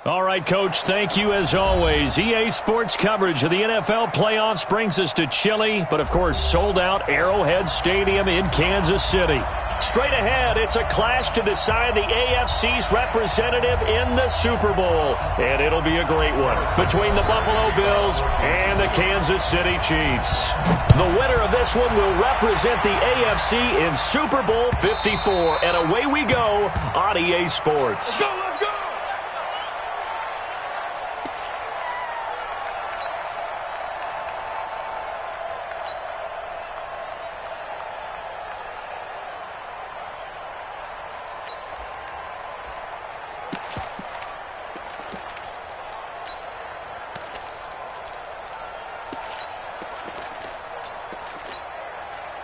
All right, Coach, thank you as always. EA Sports coverage of the NFL playoffs brings us to chilly, but of course sold-out Arrowhead Stadium in Kansas City. Straight ahead, it's a clash to decide the AFC's representative in the Super Bowl, and it'll be a great one between the Buffalo Bills and the Kansas City Chiefs. The winner of this one will represent the AFC in Super Bowl 54, and away we go on EA Sports. Let's go, let's go!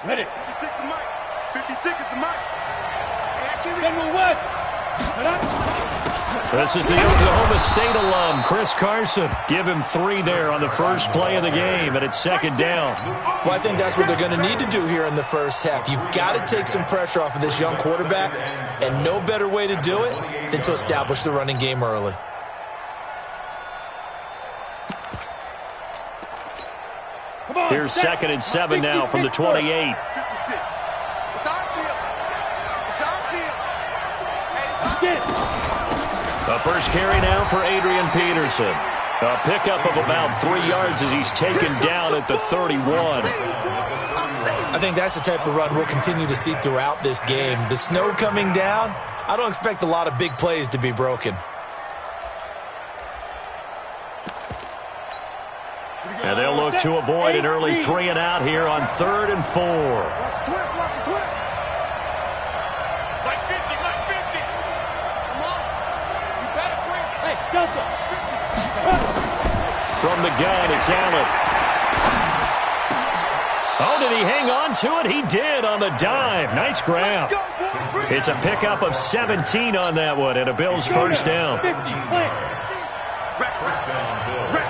Ready. 56 is Mike. 56 is the Mike. General West. This is the Oklahoma State alum, Chris Carson. Give him 3 there on the first play of the game, and it's second down. Well, I think that's what they're going to need to do here in the first half. You've got to take some pressure off of this young quarterback, and no better way to do it than to establish the running game early. Here's 2nd and 7 now from the 28. 56. It's our field. It's our field. Hey, it's our The first carry now for Adrian Peterson. A pickup of about 3 yards as he's taken down at the 31. I think that's the type of run we'll continue to see throughout this game. The snow coming down, I don't expect a lot of big plays to be broken. And they'll look to avoid an early 3 and out here on 3rd and 4. Watch the twist, watch the twist. Like 50, like 50. Come on. You better bring it. Hey, Delta. From the gun, it's Allen. Oh, did he hang on to it? He did on the dive. Nice grab. It's a pickup of 17 on that one, and a Bills first down. 50, plant. First down, Bill. Rack.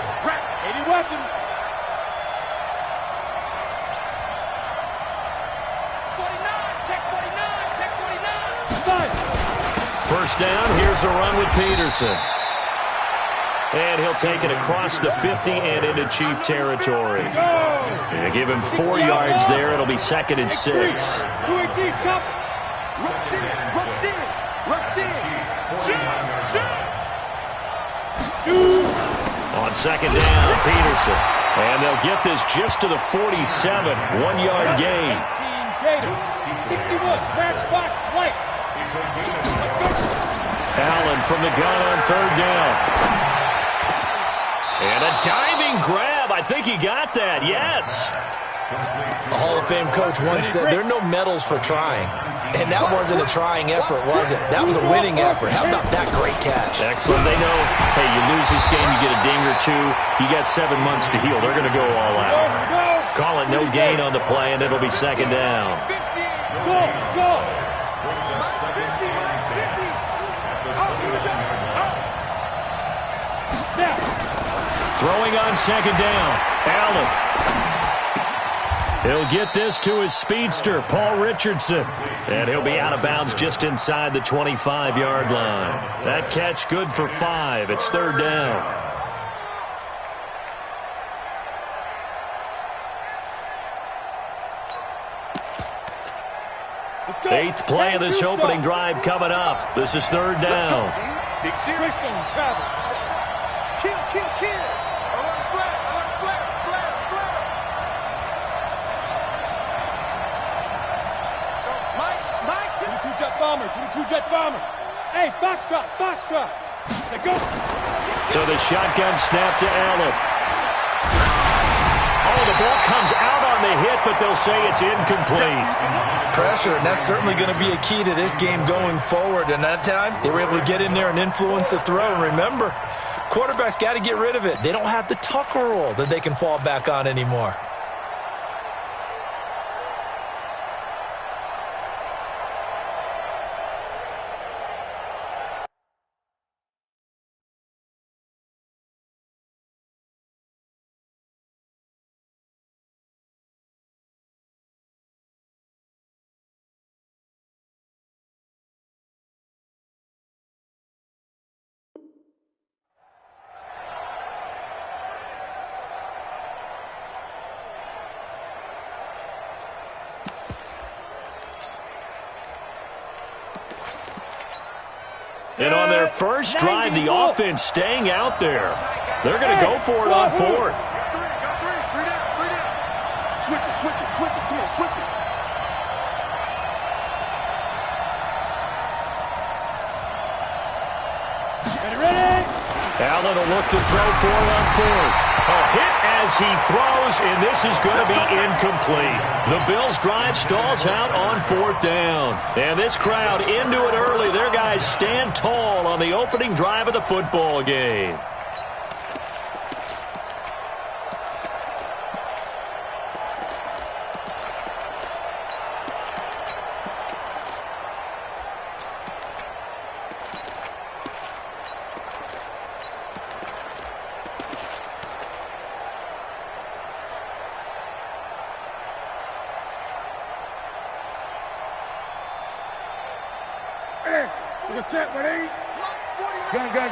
80 weapons. 49, check 49, check 49. 5. First down, here's a run with Peterson. And he'll take it across the 50 and into Chief territory. And give him 4 yards there. It'll be 2nd and 6. 218, chop. Rush in. On 2nd down, Peterson. And they'll get this just to the 47. 1-yard gain. 18 Gators. 61, matchbox lights. Allen from the gun on 3rd down. And a diving grab. I think he got that. Yes. A Hall of Fame coach once said there are no medals for trying. And that wasn't a trying effort, was it? That was a winning effort. How about that great catch? Excellent. They know, hey, you lose this game, you get a ding or 2. You got 7 months to heal. They're going to go all out. Call it no gain on the play, and it'll be 2nd down. Go. Mike's 50, Mike's 50. Oh, here we go. Snap. Throwing on 2nd down. Allen. He'll get this to his speedster, Paul Richardson. And he'll be out of bounds just inside the 25-yard line. That catch good for 5. It's 3rd down. Let's go. 8th play of this opening drive coming up. This is 3rd down. Big series. Christian travel. Kill. I want a flat. Mike. 22 jet bomber. Hey, foxtrot. Let's go. So the shotgun snap to Allen. Oh, the ball comes out on the hit, but they'll say it's incomplete. Pressure, and that's certainly going to be a key to this game going forward. And that time, they were able to get in there and influence the throw. And remember, quarterbacks got to get rid of it. They don't have the Tucker rule that they can fall back on anymore. And on their first drive, the offense staying out there. They're going to go for it on fourth. Switch it. Come on, switch it. Ready? Allen will look to throw for it on fourth. A hit as he throws, and this is going to be incomplete. The Bills' drive stalls out on fourth down. And this crowd into it early. Their guys stand tall on the opening drive of the football game.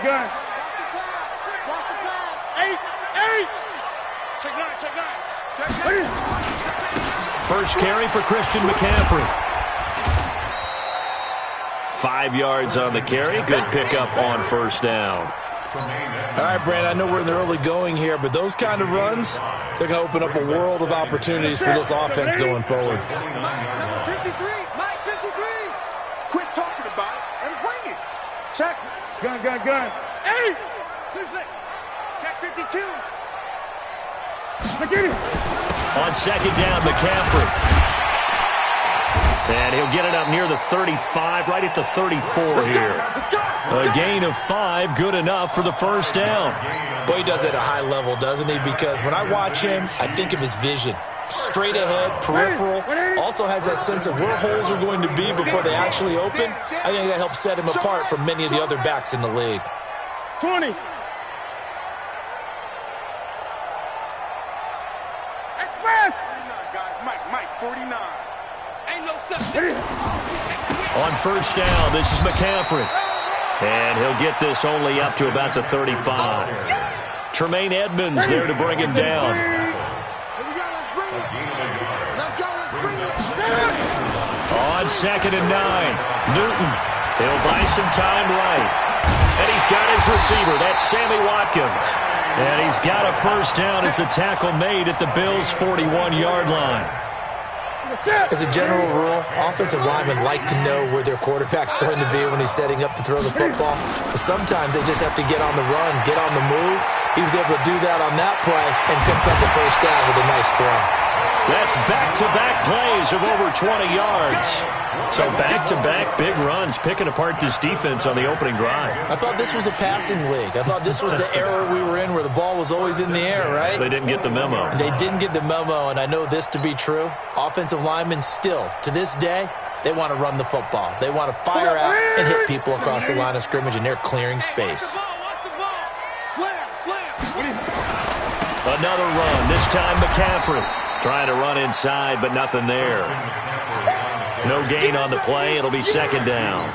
Gun. Watch the pass. 8. Check 9. First carry for Christian McCaffrey. 5 yards on the carry. Good pickup on first down. All right, Brand, I know we're in the early going here, but those kind of runs, they're going to open up a world of opportunities for this offense going forward. Number 53. Mike 53. Quit talking about it and bring it. Check. Gun. 8. Check 52. Get it. On second down, McCaffrey. And he'll get it up near the 35, right at the 34 here. A gain of 5, good enough for the first down. Boy, he does it at a high level, doesn't he? Because when I watch him, I think of his vision. Straight ahead, peripheral, also has that sense of where holes are going to be before they actually open. I think that helps set him apart from many of the other backs in the league. 20. Mike 49. Ain't no substitute. On first down, this is McCaffrey. And he'll get this only up to about the 35. Tremaine Edmonds there to bring him down. On second and 9, Newton. He'll buy some time right. And he's got his receiver. That's Sammy Watkins. And he's got a first down as a tackle made at the Bills' 41-yard line. As a general rule, offensive linemen like to know where their quarterback's going to be when he's setting up to throw the football. But sometimes they just have to get on the run, get on the move. He was able to do that on that play and picks up the first down with a nice throw. That's back-to-back plays of over 20 yards. So back-to-back big runs, picking apart this defense on the opening drive. I thought this was a passing league. I thought this was the era we were in where the ball was always in the air, right? They didn't get the memo. They didn't get the memo, and I know this to be true. Offensive linemen still, to this day, they want to run the football. They want to fire out and hit people across the line of scrimmage, and they're clearing space. Another run, this time McCaffrey. Trying to run inside, but nothing there. No gain on the play. It'll be second down.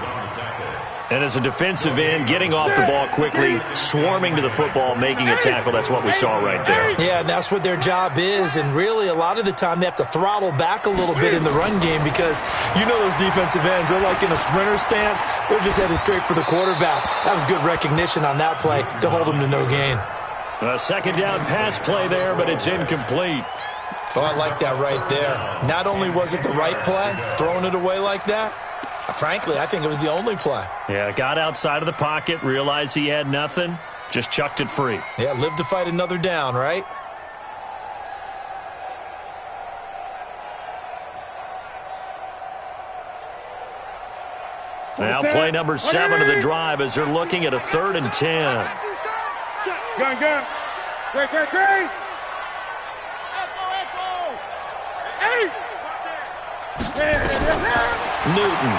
And as a defensive end, getting off the ball quickly, swarming to the football, making a tackle, that's what we saw right there. Yeah, and that's what their job is. And really, a lot of the time, they have to throttle back a little bit in the run game because you know those defensive ends, they're like in a sprinter stance. They're just headed straight for the quarterback. That was good recognition on that play to hold them to no gain. A second down pass play there, but it's incomplete. Oh, I like that right there. Not only was it the right play, throwing it away like that, frankly, I think it was the only play. Yeah, got outside of the pocket, realized he had nothing, just chucked it free. Yeah, live to fight another down, right? Now play number 7 of the drive as they're looking at a 3rd and 10. Gun. Great. Newton.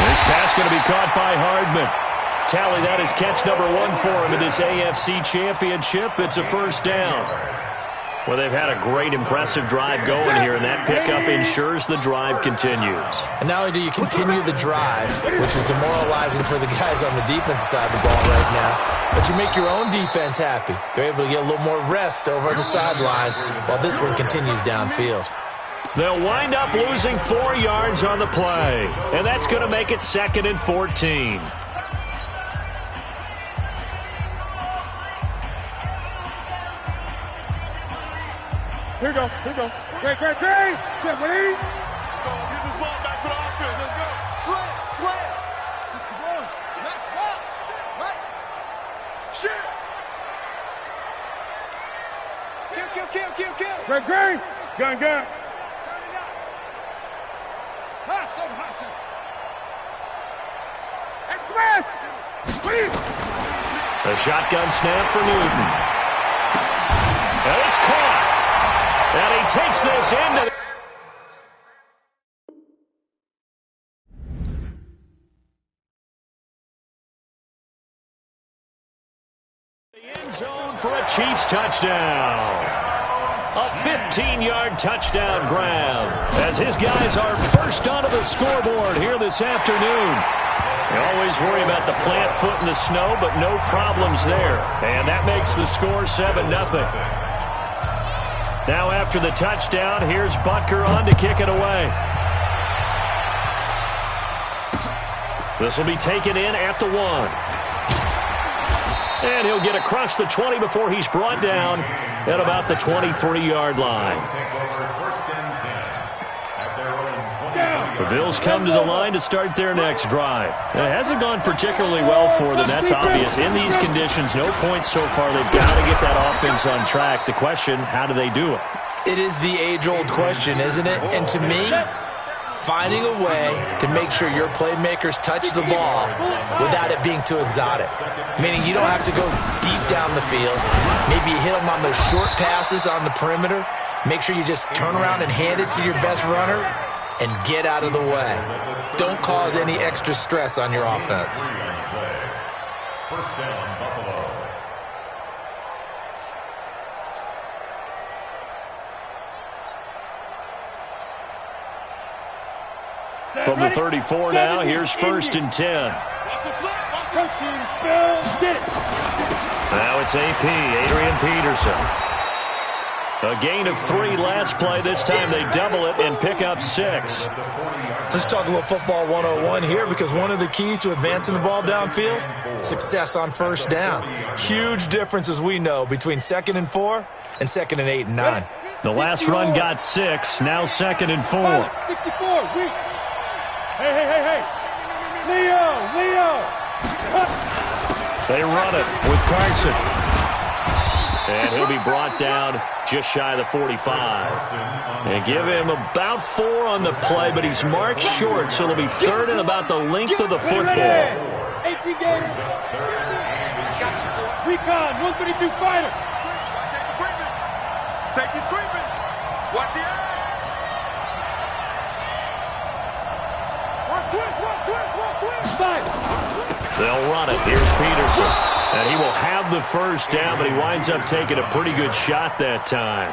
This pass going to be caught by Hardman. Tally, that is catch number 1 for him in this AFC Championship. It's a first down. Well, they've had a great, impressive drive going here, and that pickup ensures the drive continues. And not only do you continue the drive, which is demoralizing for the guys on the defensive side of the ball right now, but you make your own defense happy. They're able to get a little more rest over on the sidelines while this one continues downfield. They'll wind up losing 4 yards on the play, and that's going to make it 2nd and 14. Here we go. Great. Get ready. Let's get this ball back for the offense. Let's go. Slam. Come on. Let's walk. Right. Shit. Kill. Great. Gun. Hustle. And smash. A shotgun snap for Newton. And it's caught. And he takes this into the end zone for a Chiefs touchdown. A 15-yard touchdown grab as his guys are first onto the scoreboard here this afternoon. They always worry about the plant foot in the snow, but no problems there. And that makes the score 7-0. Now after the touchdown, here's Butker on to kick it away. This will be taken in at the 1. And he'll get across the 20 before he's brought down at about the 23-yard line. The Bills come to the line to start their next drive. It hasn't gone particularly well for them. That's obvious. In these conditions, no points so far. They've got to get that offense on track. The question, how do they do it? It is the age-old question, isn't it? And to me, finding a way to make sure your playmakers touch the ball without it being too exotic. Meaning you don't have to go deep down the field. Maybe you hit them on those short passes on the perimeter. Make sure you just turn around and hand it to your best runner and get out of the way. Don't cause any extra stress on your offense. First down, Buffalo. From the 34 now, here's 1st and 10. Now it's AP, Adrian Peterson. A gain of 3 last play. This time they double it and pick up 6. Let's talk a little football 101 here, because one of the keys to advancing the ball downfield, success on first down. Huge difference, as we know, between 2nd and 4 and 2nd and 8 and 9. The last run got 6, now 2nd and 4. 64, Hey. Leo. They run it with Carson. And he'll be brought down just shy of the 45. And give him about 4 on the play, but he's marked short, so it'll be 3rd and about the length of the football. 18 games. Recon, 132 fighter. Safety's creeping. Watch the eye. They'll run it. Here's Peterson. And he will have the first down, but he winds up taking a pretty good shot that time.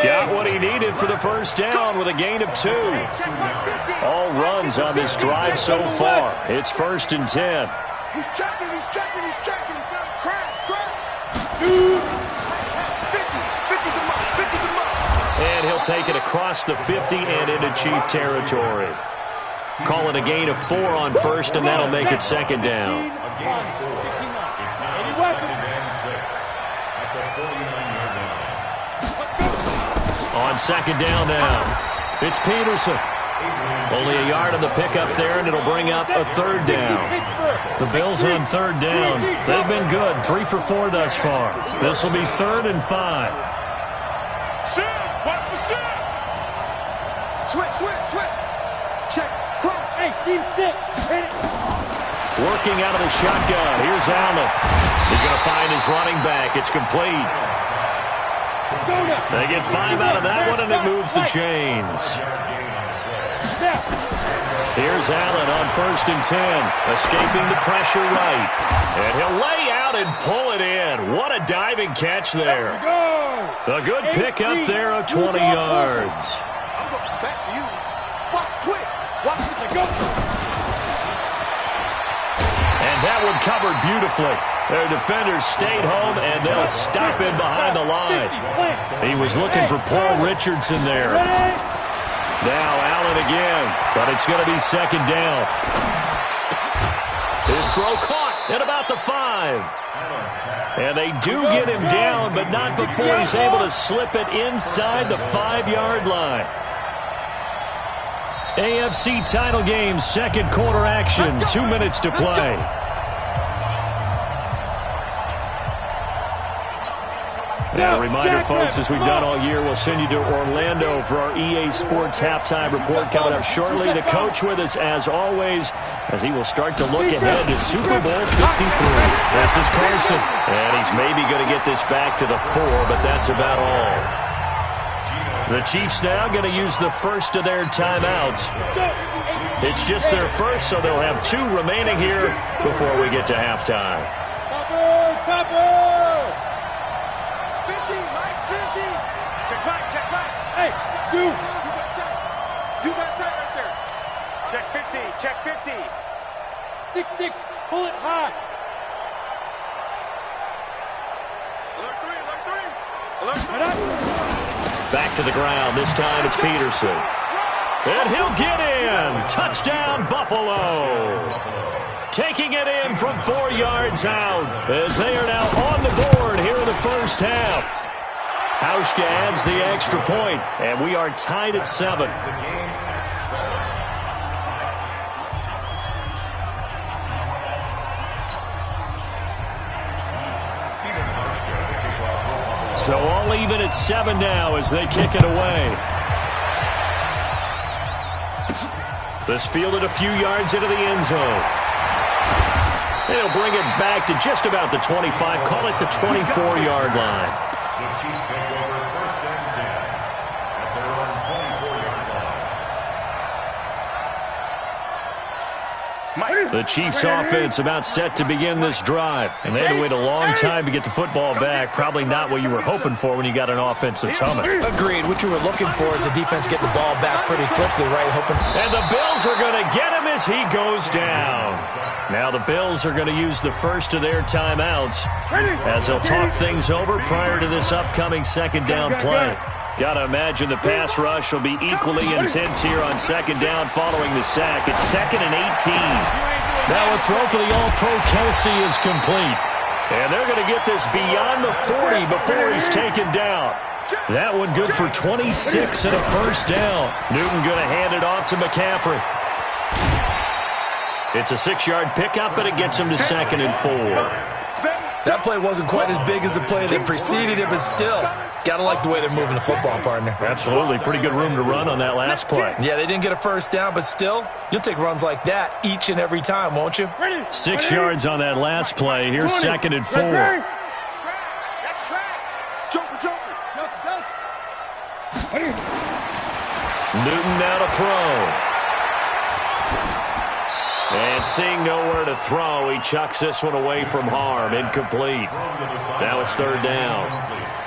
Got what he needed for the first down with a gain of 2. All runs on this drive so far. It's 1st and 10. He's checking. Crash. 50 the mark. And he'll take it across the 50 and into Chief territory. Calling a gain of 4 on first, and that'll make it 2nd down. On 2nd down now, it's Peterson. Only a yard on the pickup there, and it'll bring up a 3rd down. The Bills on 3rd down. They've been good, 3 for 4 thus far. This will be 3rd and 5. Watch the shift. Switch. Check. Cross. Hey, Steve 6. Hit it. Working out of the shotgun. Here's Allen. He's going to find his running back. It's complete. They get 5 out of that one, and it moves the chains. Here's Allen on 1st and 10. Escaping the pressure right. And he'll lay out and pull it in. What a diving catch there. A good pickup there of 20 yards. I'm going back to you. Watch quick. Watch the go. And that one covered beautifully. Their defenders stayed home, and they'll stop him behind the line. He was looking for Paul Richardson there. Now Allen again, but it's going to be second down. His throw caught at about the 5. And they do get him down, but not before he's able to slip it inside the 5-yard line. AFC title game, second quarter action, 2 minutes to play. And a reminder, folks, as we've done all year, we'll send you to Orlando for our EA Sports halftime report coming up shortly. The coach with us, as always, as he will start to look ahead to Super Bowl 53. This is Carson, and he's maybe going to get this back to the 4, but that's about all. The Chiefs now going to use the first of their timeouts. It's just their first, so they'll have 2 remaining here before we get to halftime. Topper! 50, Mike's 50. Check back. Hey, you. You got tight right there. Check 50. 6-6, pull it high. Alert 3. Back to the ground. This time it's Peterson. And he'll get in. Touchdown, Buffalo. Taking it in from 4 yards out as they are now on the board here in the first half. Hauschka adds the extra point, and we are tied at 7. So all even at 7 now as they kick it away. This fielded a few yards into the end zone. They'll bring it back to just about the 25, call it the 24-yard line. The Chiefs take over first and 10 at their own 24-yard line. The Chiefs offense about set to begin this drive. And they had to wait a long time to get the football back. Probably not what you were hoping for when you got an offensive summit. Agreed. What you were looking for is the defense getting the ball back pretty quickly, right? Hoping. And the Bills are going to get him as he goes down. Now the Bills are going to use the first of their timeouts as they'll talk things over prior to this upcoming second down play. Got to imagine the pass rush will be equally intense here on second down following the sack. It's 2nd and 18. Now a throw for the All-Pro Kelsey is complete. And they're going to get this beyond the 40 before he's taken down. That one good for 26 and a first down. Newton going to hand it off to McCaffrey. It's a 6-yard pickup, but it gets him to 2nd and 4. That play wasn't quite as big as the play that preceded it, but still, got to like the way they're moving the football, partner. Absolutely. Pretty good room to run on that last play. Yeah, they didn't get a first down, but still, you'll take runs like that each and every time, won't you? 6 yards on that last play. Here's 2nd and 4. That's track. Jumper. Newton now to throw. And seeing nowhere to throw, he chucks this one away from harm. Incomplete. Now it's 3rd down.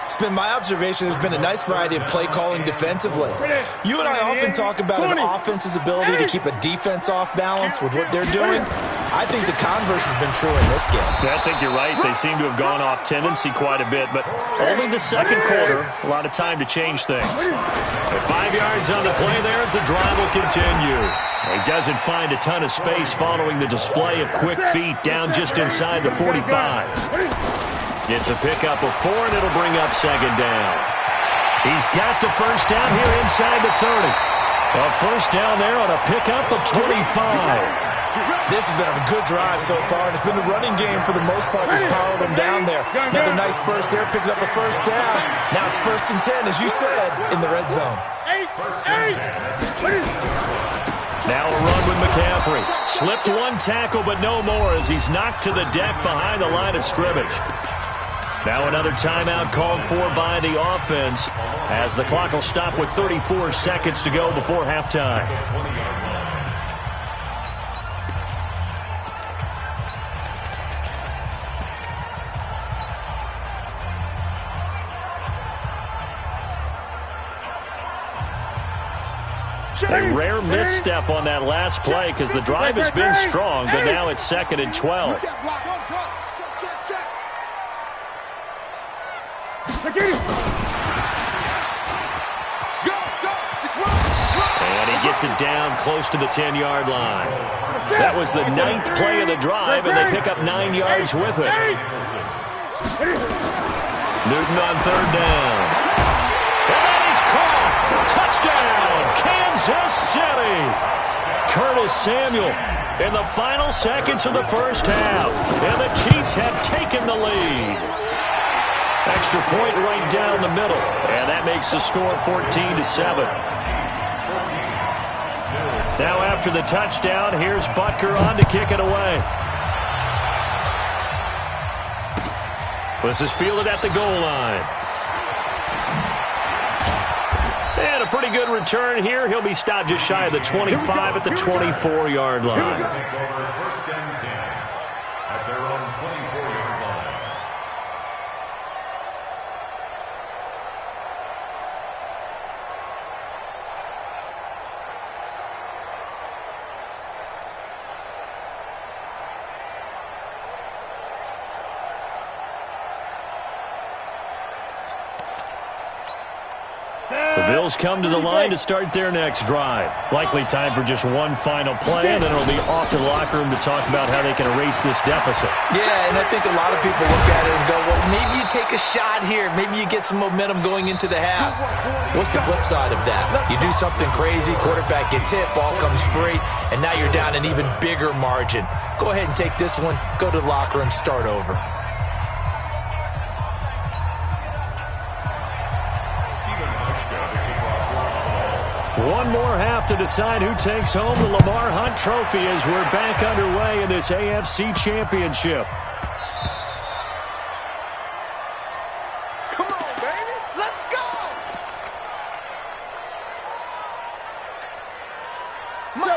It's been my observation there's been a nice variety of play calling defensively. You and I often talk about an offense's ability to keep a defense off balance with what they're doing. I think the converse has been true in this game. I think you're right. They seem to have gone off tendency quite a bit, but only the second quarter, a lot of time to change things. At 5 yards on the play there, it's a drive will continue. He doesn't find a ton of space following the display of quick feet down just inside the 45. Gets a pickup of 4, and it'll bring up 2nd down. He's got the first down here inside the 30. A first down there on a pickup of 25. This has been a good drive so far, and it's been the running game for the most part that's powered them down there. Another nice burst there, picking up a first down. Now it's 1st and 10, as you said, in the red zone. Now a run with McCaffrey. Slipped one tackle, but no more as he's knocked to the deck behind the line of scrimmage. Now another timeout called for by the offense as the clock will stop with 34 seconds to go before halftime. A rare misstep on that last play because the drive has been strong, but now it's 2nd and 12. gets it down close to the 10-yard line. That was the 9th play of the drive, and they pick up 9 yards with it. Newton on 3rd down. And that is caught. Touchdown, Kansas City. Curtis Samuel in the final seconds of the first half. And the Chiefs have taken the lead. Extra point right down the middle. And that makes the score 14-7. Now after the touchdown, here's Butker on to kick it away. This is fielded at the goal line. And a pretty good return here. He'll be stopped just shy of the 25 at the 24-yard line. Take over 1st and 10 at their own 24-yard line. The Bills come to the line to start their next drive. Likely time for just one final play, and then it'll be off to the locker room to talk about how they can erase this deficit. Yeah, and I think a lot of people look at it and go, well, maybe you take a shot here. Maybe you get some momentum going into the half. What's the flip side of that? You do something crazy, quarterback gets hit, ball comes free, and now you're down an even bigger margin. Go ahead and take this one, go to the locker room, start over. One more half to decide who takes home the Lamar Hunt Trophy as we're back underway in this AFC Championship. Come on, baby. Let's go.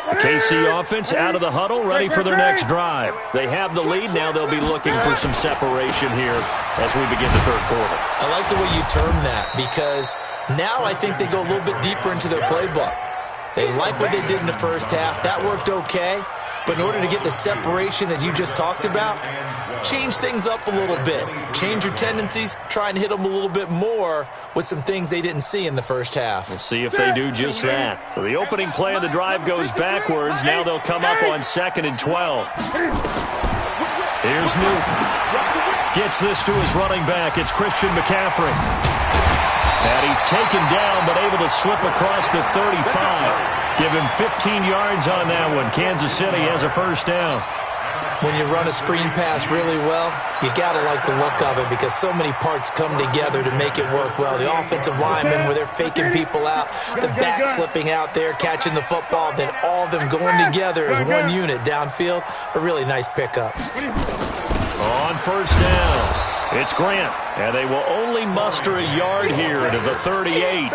The KC offense out of the huddle, ready for their next drive. They have the lead. Now they'll be looking for some separation here as we begin the 3rd quarter. I like the way you term that because now I think they go a little bit deeper into their playbook. They like what they did in the first half. That worked okay. But in order to get the separation that you just talked about, change things up a little bit. Change your tendencies. Try and hit them a little bit more with some things they didn't see in the first half. We'll see if they do just that. So the opening play of the drive goes backwards. Now they'll come up on 2nd and 12. Here's Newton. Gets this to his running back. It's Christian McCaffrey. And he's taken down, but able to slip across the 35. Give him 15 yards on that one. Kansas City has a 1st down. When you run a screen pass really well, you got to like the look of it because so many parts come together to make it work well. The offensive linemen, where they're faking people out, the back slipping out there, catching the football, then all of them going together as one unit downfield, a really nice pickup. On 1st down. It's Grant, and they will only muster a yard here to the 38.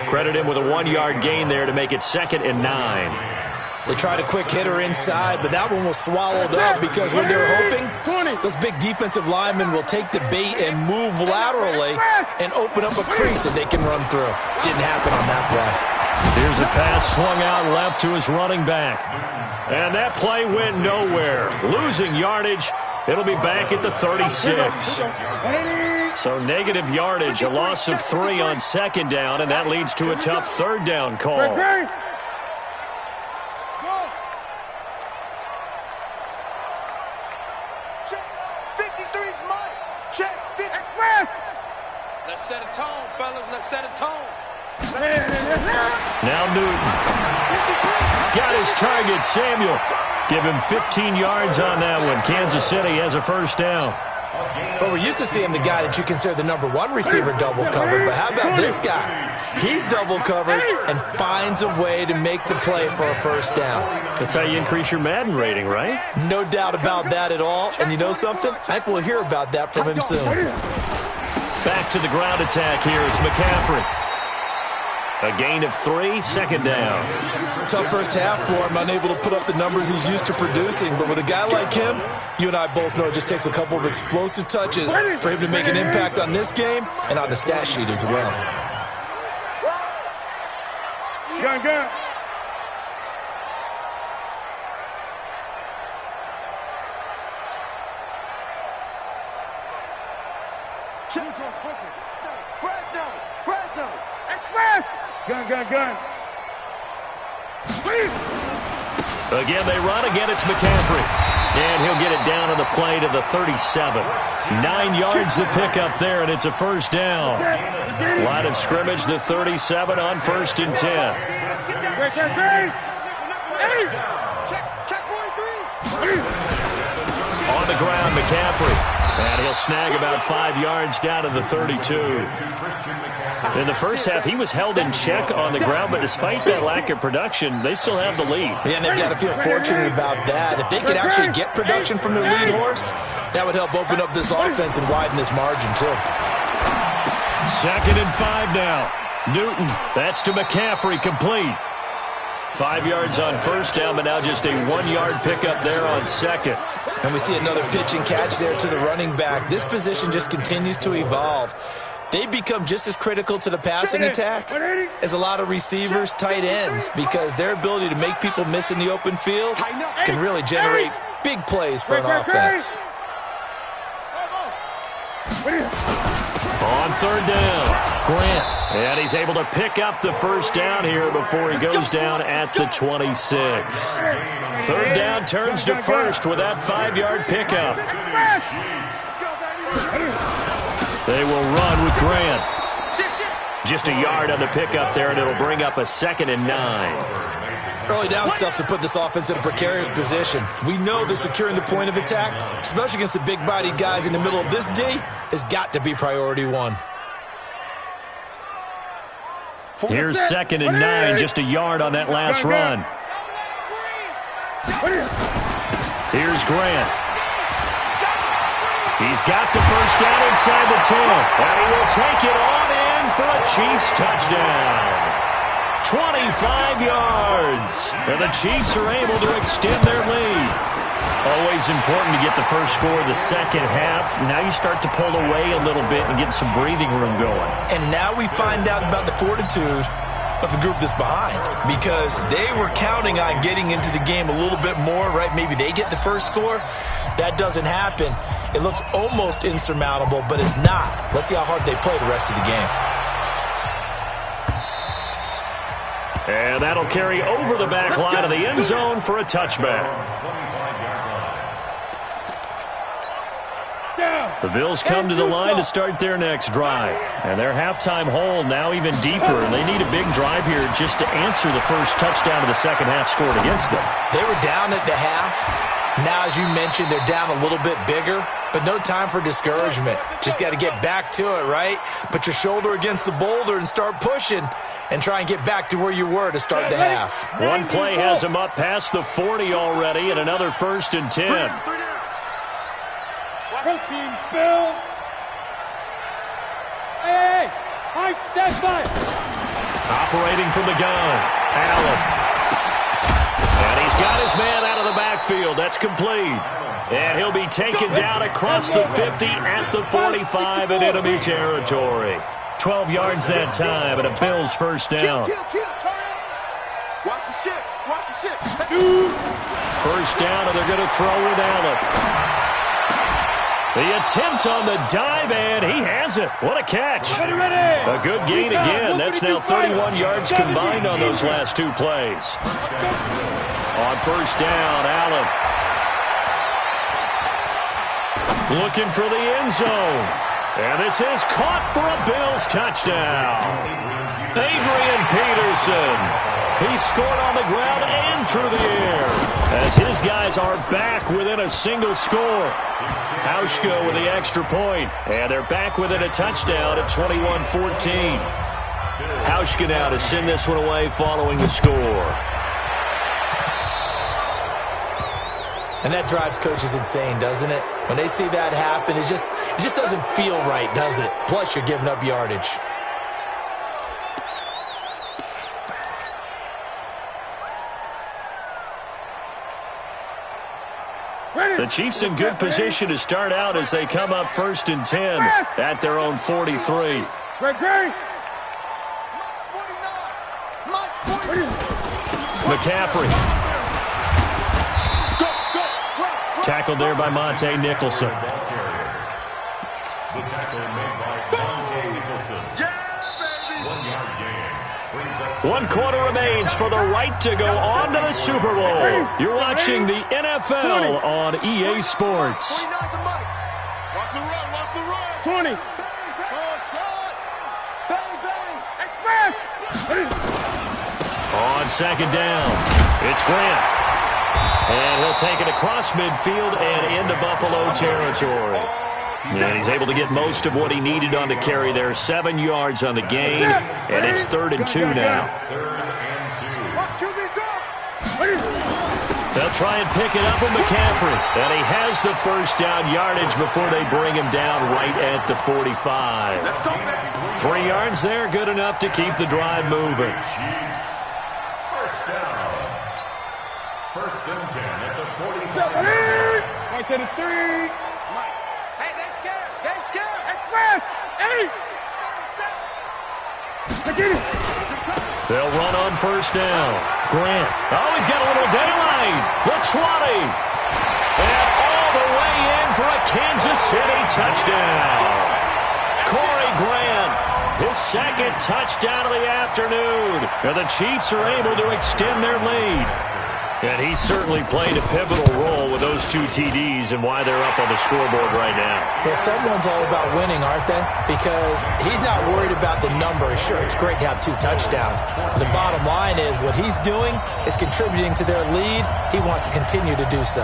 Credit him with a 1-yard gain there to make it 2nd and 9. They tried a quick hitter inside, but that one was swallowed up because when they're hoping, those big defensive linemen will take the bait and move laterally and open up a crease that they can run through. Didn't happen on that play. Here's a pass swung out left to his running back. And that play went nowhere. Losing yardage. It'll be back at the 36. So negative yardage, a loss of 3 on 2nd down, and that leads to a tough 3rd down call. Check. 53's mine. Check. 50. Let's set a tone, fellas. Let's set a tone. Now Newton. Got his target, Samuel. Give him 15 yards on that one. Kansas City has a 1st down. Well, we're used to seeing the guy that you consider the number 1 receiver double covered, but how about this guy? He's double covered and finds a way to make the play for a 1st down. That's how you increase your Madden rating, right? No doubt about that at all. And you know something? I think we'll hear about that from him soon. Back to the ground attack here. It's McCaffrey. A gain of 3, 2nd down. Tough first half for him, unable to put up the numbers he's used to producing. But with a guy like him, you and I both know it just takes a couple of explosive touches for him to make an impact on this game and on the stat sheet as well. Gun. Fresno. Express. Gun. Again, they run. Again, it's McCaffrey. And he'll get it down to the play to the 37. 9 yards to pick up there, and it's a first down. Line of scrimmage, the 37 on 1st and 10. On the ground, McCaffrey. And he'll snag about 5 yards down to the 32. In the first half, he was held in check on the ground, but despite that lack of production, they still have the lead. Yeah, and they've got to feel fortunate about that. If they could actually get production from their lead horse, that would help open up this offense and widen this margin, too. 2nd and 5 now. Newton, that's to McCaffrey, complete. 5 yards on first down, but now just a 1-yard pickup there on 2nd. And we see another pitch and catch there to the running back. This position just continues to evolve. They become just as critical to the passing attack as a lot of receivers, tight ends, because their ability to make people miss in the open field can really generate big plays for an offense. On 3rd down, Grant. And he's able to pick up the first down here before he goes down at the 26. 3rd down turns to 1st with that 5-yard pickup. They will run with Grant. Just a yard on the pickup there, and it'll bring up a 2nd and 9. Early down stuff to put this offense in a precarious position. We know that securing the point of attack, especially against the big-bodied guys in the middle of this D, has got to be priority 1. Here's 2nd and 9, just a yard on that last run. Here's Grant. He's got the first down inside the 10, and he will take it on in for a Chiefs touchdown. 25 yards, and the Chiefs are able to extend their lead. Always important to get the first score of the second half. Now you start to pull away a little bit and get some breathing room going. And now we find out about the fortitude of the group that's behind, because they were counting on getting into the game a little bit more, right? Maybe they get the first score. That doesn't happen. It looks almost insurmountable, but it's not. Let's see how hard they play the rest of the game. And that'll carry over the back line of the end zone for a touchback. The Bills come to the line to start their next drive. And their halftime hole now even deeper. And they need a big drive here just to answer the first touchdown of the second half scored against them. They were down at the half. Now, as you mentioned, they're down a little bit bigger, but no time for discouragement. Just got to get back to it, right? Put your shoulder against the boulder and start pushing and try and get back to where you were to start the half. One play has them up past the 40 already, and another 1st and 10. Protein spill. Hey, I said that. Operating from the gun, Allen. And he's got his man out of the backfield. That's complete. And he'll be taken down across the 50 at the 45 in enemy territory. 12 yards that time, and a Bills first down. Watch the ship. Watch the ship. First down, and they're going to throw with Allen. The attempt on the dive, and he has it. What a catch. A good gain again. That's now 31 yards combined on those last 2 plays. On first down, Allen. Looking for the end zone. And this is caught for a Bills touchdown. Adrian Peterson. He scored on the ground and through the air as his guys are back within a single score. Hauschka with the extra point, and they're back within a touchdown at 21-14. Hauschka now to send this one away following the score. And that drives coaches insane, doesn't it? When they see that happen, it just doesn't feel right, does it? Plus, you're giving up yardage. The Chiefs in good position to start out as they come up 1st and 10 at their own 43. McCaffrey. Tackled there by Monte Nicholson. The tackle made by Monte Nicholson. 1 yard gain. Brings up 1 quarter remains for the right to go on to the Super Bowl. You're watching the NFL on EA Sports. Watch the run, watch the run. 20. On second down, it's Grant. And he'll take it across midfield and into Buffalo territory. And he's able to get most of what he needed on the carry there. 7 yards on the gain, and it's 3rd and 2 now. They'll try and pick it up with McCaffrey. And he has the first down yardage before they bring him down right at the 45. 3 yards there, good enough to keep the drive moving. First down. 1st and 10 at the 45. Right to the 3. Hey, they scared. They scared. Express. 8. They'll run on first down. Grant. Oh, he's got a little daylight. The 20. And all the way in for a Kansas City touchdown. Corey Grant, his 2nd touchdown of the afternoon. And the Chiefs are able to extend their lead. And he certainly played a pivotal role with those 2 TDs and why they're up on the scoreboard right now. Well, someone's all about winning, aren't they? Because he's not worried about the number. Sure, it's great to have 2 touchdowns. But the bottom line is what he's doing is contributing to their lead. He wants to continue to do so.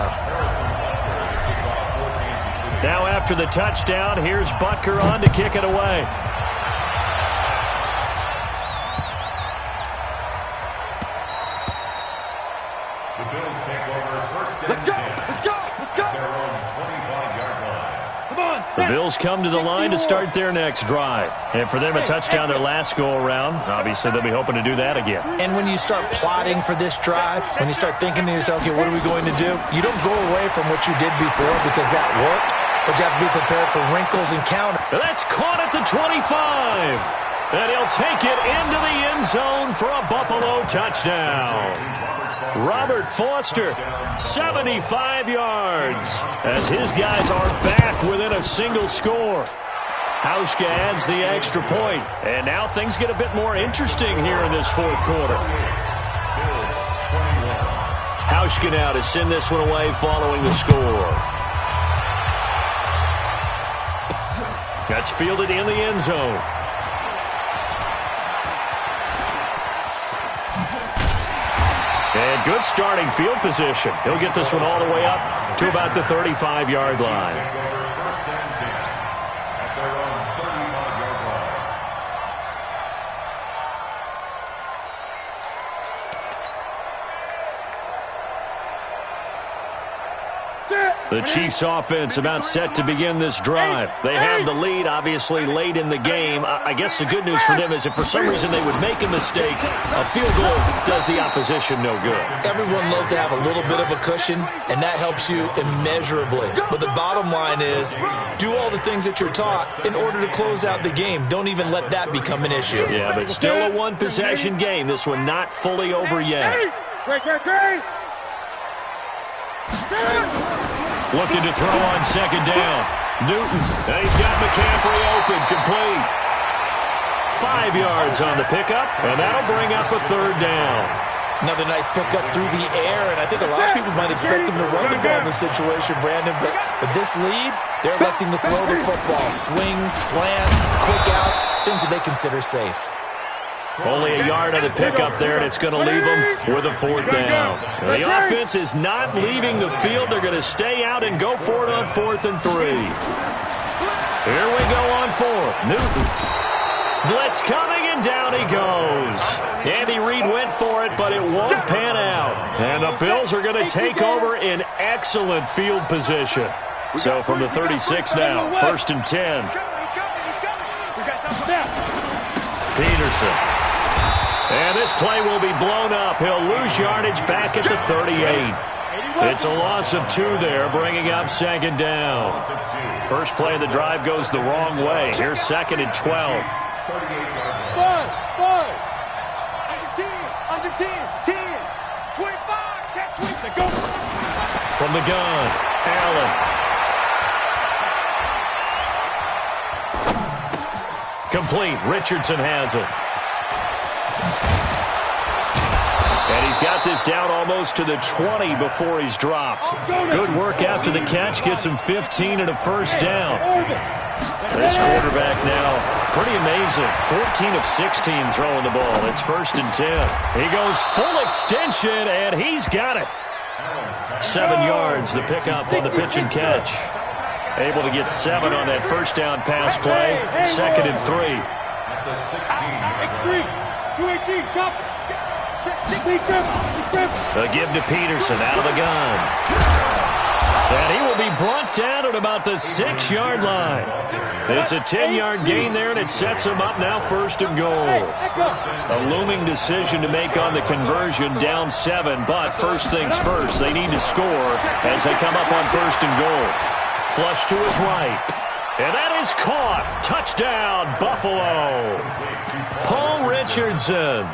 Now after the touchdown, here's Butker on to kick it away. The Bills come to the line to start their next drive. And for them, a touchdown their last go-around. Obviously, they'll be hoping to do that again. And when you start plotting for this drive, when you start thinking to yourself, okay, what are we going to do? You don't go away from what you did before because that worked, but you have to be prepared for wrinkles and counters. That's caught at the 25. And he'll take it into the end zone for a Buffalo touchdown. Robert Foster, 75 yards, as his guys are back within a single score. Hauschka adds the extra point, and now things get a bit more interesting here in this 4th quarter. Hauschka now to send this one away following the score. That's fielded in the end zone. And good starting field position. He'll get this one all the way up to about the 35-yard line. 1st and 10 at their own 35-yard line. The Chiefs offense about set to begin this drive. They have the lead, obviously, late in the game. I guess the good news for them is if for some reason they would make a mistake, a field goal does the opposition no good. Everyone loves to have a little bit of a cushion, and that helps you immeasurably. But the bottom line is, do all the things that you're taught in order to close out the game. Don't even let that become an issue. Yeah, but still a one-possession game. This one not fully over yet. Great. Looking to throw on second down. Newton, and he's got McCaffrey open, complete. 5 yards on the pickup, and that'll bring up a 3rd down. Another nice pickup through the air, and I think a lot of people might expect them to run the ball in this situation, Brandon, but with this lead, they're electing to throw the football. Swings, slants, quick outs, things that they consider safe. Only a yard on the pickup there, and it's going to leave them with a 4th down. The offense is not leaving the field. They're going to stay out and go for it on 4th and 3. Here we go on 4th. Newton. Blitz coming, and down he goes. Andy Reid went for it, but it won't pan out. And the Bills are going to take over in excellent field position. So from the 36 now, 1st and 10. Peterson. And this play will be blown up. He'll lose yardage back at the 38. It's a loss of 2 there, bringing up 2nd down. First play of the drive goes the wrong way. Here's 2nd and 12. Under 10, 25, check 20, go. From the gun, Allen. Complete. Richardson has it. And he's got this down almost to the 20 before he's dropped. Good work after the catch. Gets him 15 and a first down. This quarterback now, pretty amazing. 14 of 16 throwing the ball. It's 1st and 10. He goes full extension, and he's got it. 7 yards, the pickup on the pitch and catch. Able to get 7 on that first down pass play. 2nd and 3. At the 16-yard line. 218, chop. A give to Peterson out of the gun. And he will be brought down at about the 6-yard line. It's a 10-yard gain there, and it sets him up now 1st and goal. A looming decision to make on the conversion, down 7, but first things first, they need to score as they come up on 1st and goal. Flush to his right. And that is caught. Touchdown, Buffalo. Paul Richardson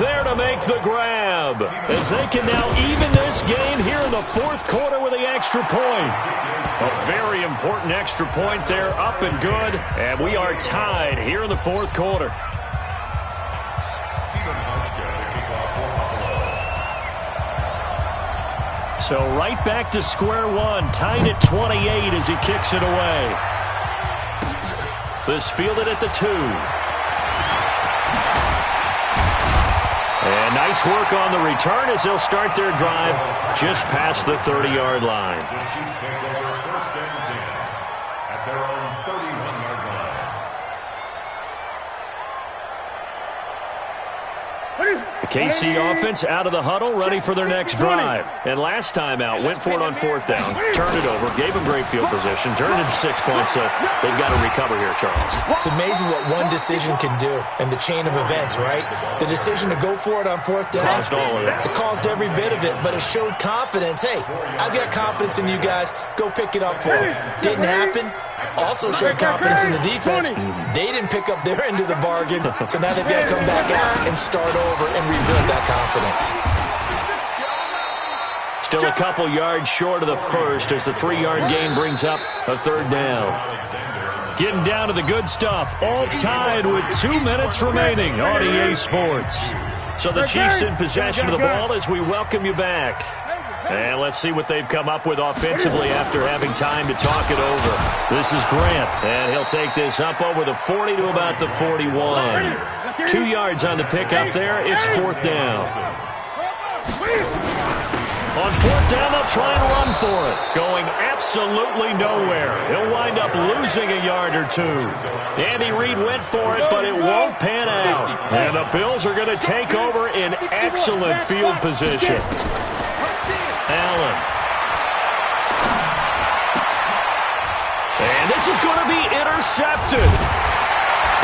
there to make the grab as they can now even this game here in the 4th quarter with the extra point. A very important extra point there, up and good, and we are tied here in the 4th quarter. So right back to square one, tied at 28 as he kicks it away. This fielded at the 2. And nice work on the return as they'll start their drive just past the 30-yard line. The Chiefs take over 1st and 10 at their own 31-yard line. The KC offense out of the huddle, ready for their next drive. And last time out, went for it on 4th down, turned it over, gave them great field position, turned it 6 points, so they've got to recover here, Charles. It's amazing what one decision can do in the chain of events, right? The decision to go for it on 4th down, Caused all of it. It caused every bit of it, but it showed confidence. Hey, I've got confidence in you guys. Go pick it up for them. Didn't happen. Also showed confidence in the defense. They didn't pick up their end of the bargain, so now they've got to come back out and start over and rebuild that confidence. Still a couple yards short of the first as the 3-yard gain brings up a 3rd down. Getting down to the good stuff, all tied with 2 minutes remaining on EA Sports. So the Chiefs in possession of the ball as we welcome you back. And let's see what they've come up with offensively after having time to talk it over. This is Grant, and he'll take this up over the 40 to about the 41. 2 yards on the pickup there. It's 4th down. On 4th down, they'll try and run for it. Going absolutely nowhere. He'll wind up losing a yard or 2. Andy Reid went for it, but it won't pan out. And the Bills are going to take over in excellent field position. Allen. And this is going to be intercepted.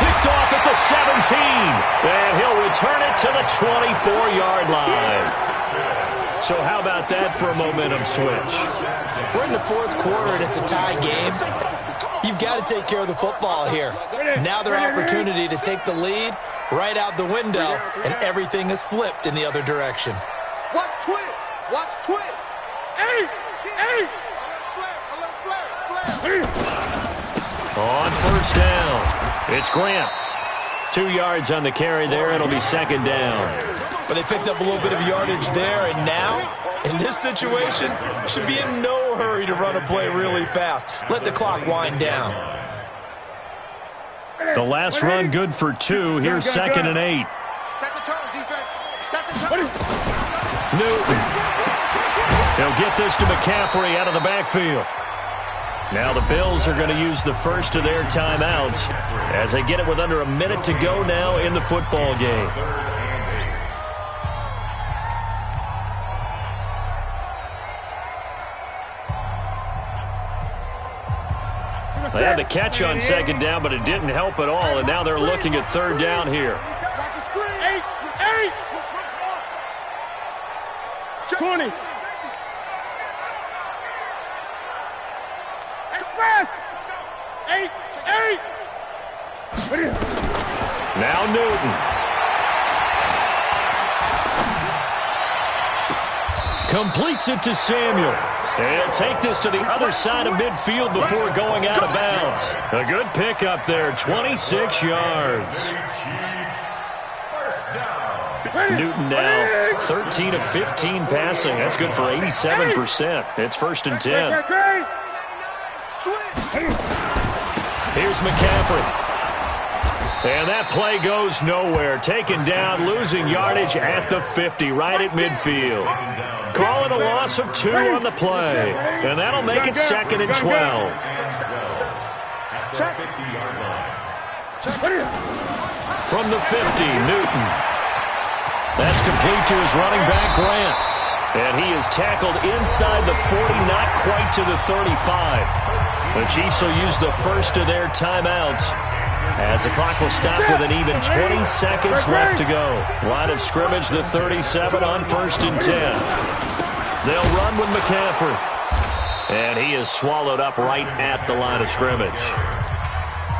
Picked off at the 17. And he'll return it to the 24-yard line. So how about that for a momentum switch? We're in the 4th quarter, and it's a tie game. You've got to take care of the football here. Now their opportunity to take the lead right out the window, and everything is flipped in the other direction. Watch twist. Watch twist. Hey! On 1st down, it's Grant. 2 yards on the carry there. It'll be 2nd down. But they picked up a little bit of yardage there, and now, in this situation, should be in no hurry to run a play really fast. Let the clock wind down. The last run good for 2. Here's 2nd and 8. Set the turn, defense. Set the turn. Newton. He'll get this to McCaffrey out of the backfield. Now the Bills are going to use the first of their timeouts as they get it with under a minute to go now in the football game. They had the catch on 2nd down, but it didn't help at all, and now they're looking at 3rd down here. 20. Now Newton. Completes it to Samuel. And take this to the other side of midfield before going out of bounds. A good pickup there, 26 yards. Chiefs, 1st down. Newton now 13 of 15 passing. That's good for 87%. It's 1st and 10. Here's McCaffrey. And that play goes nowhere. Taken down, losing yardage at the 50, right at midfield. Call it a loss of 2 on the play. And that'll make it 2nd and 12. From the 50, Newton. That's complete to his running back, Grant. And he is tackled inside the 40, not quite to the 35. The Chiefs will use the first of their timeouts, as the clock will stop with an even 20 seconds left to go. Line of scrimmage, the 37 on 1st and 10. They'll run with McCaffrey. And he is swallowed up right at the line of scrimmage.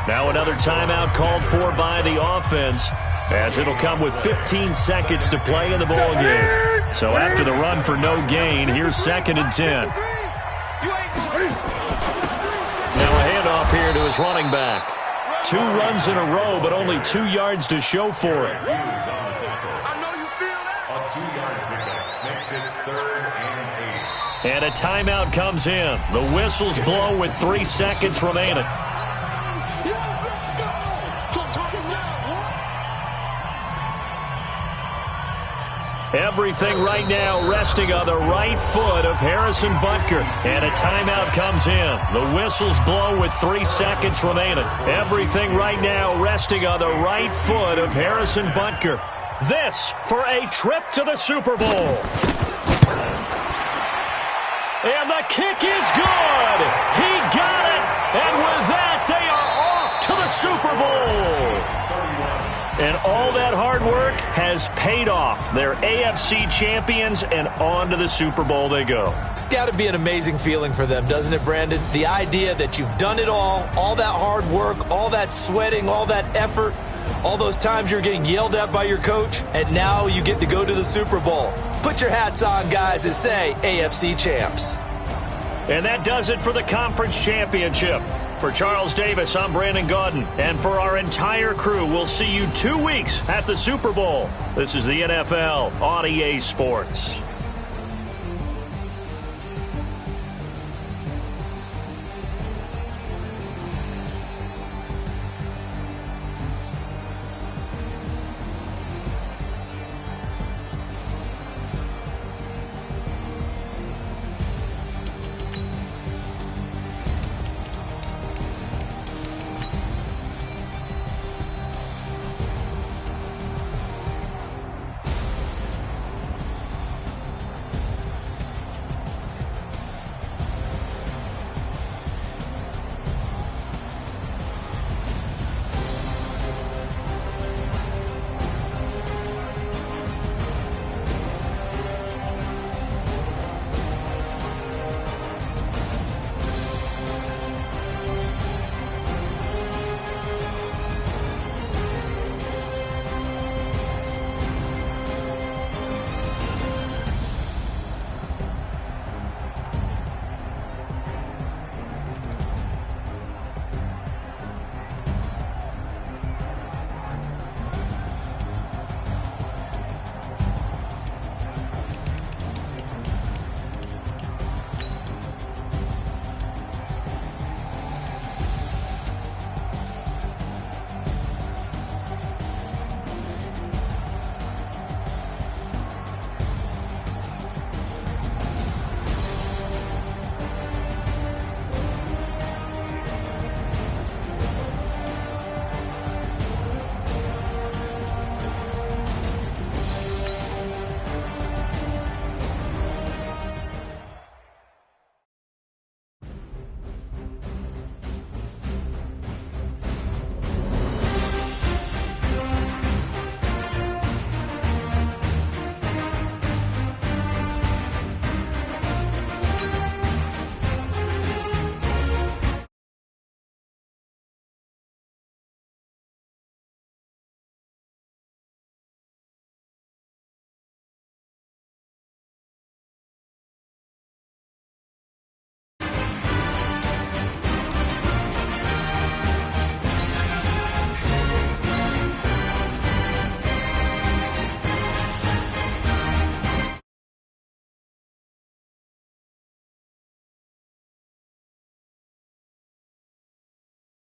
Now another timeout called for by the offense, as it'll come with 15 seconds to play in the ball game. So after the run for no gain, here's 2nd and 10. Now a handoff here to his running back. 2 runs in a row, but only 2 yards to show for it. And a timeout comes in. The whistles blow with 3 seconds remaining. Everything right now resting on the right foot of Harrison Butker. And a timeout comes in. The whistles blow with 3 seconds remaining. Everything right now resting on the right foot of Harrison Butker. This for a trip to the Super Bowl. And the kick is good. He got it. And with that, they are off to the Super Bowl. And all that hard work has paid off. They're AFC champions, and on to the Super Bowl they go. It's got to be an amazing feeling for them, doesn't it, Brandon? The idea that you've done it all that hard work, all that sweating, all that effort, all those times you're getting yelled at by your coach, and now you get to go to the Super Bowl. Put your hats on, guys, and say AFC champs. And that does it for the conference championship. For Charles Davis, I'm Brandon Gaudin. And for our entire crew, we'll see you 2 weeks at the Super Bowl. This is the NFL on EA Sports.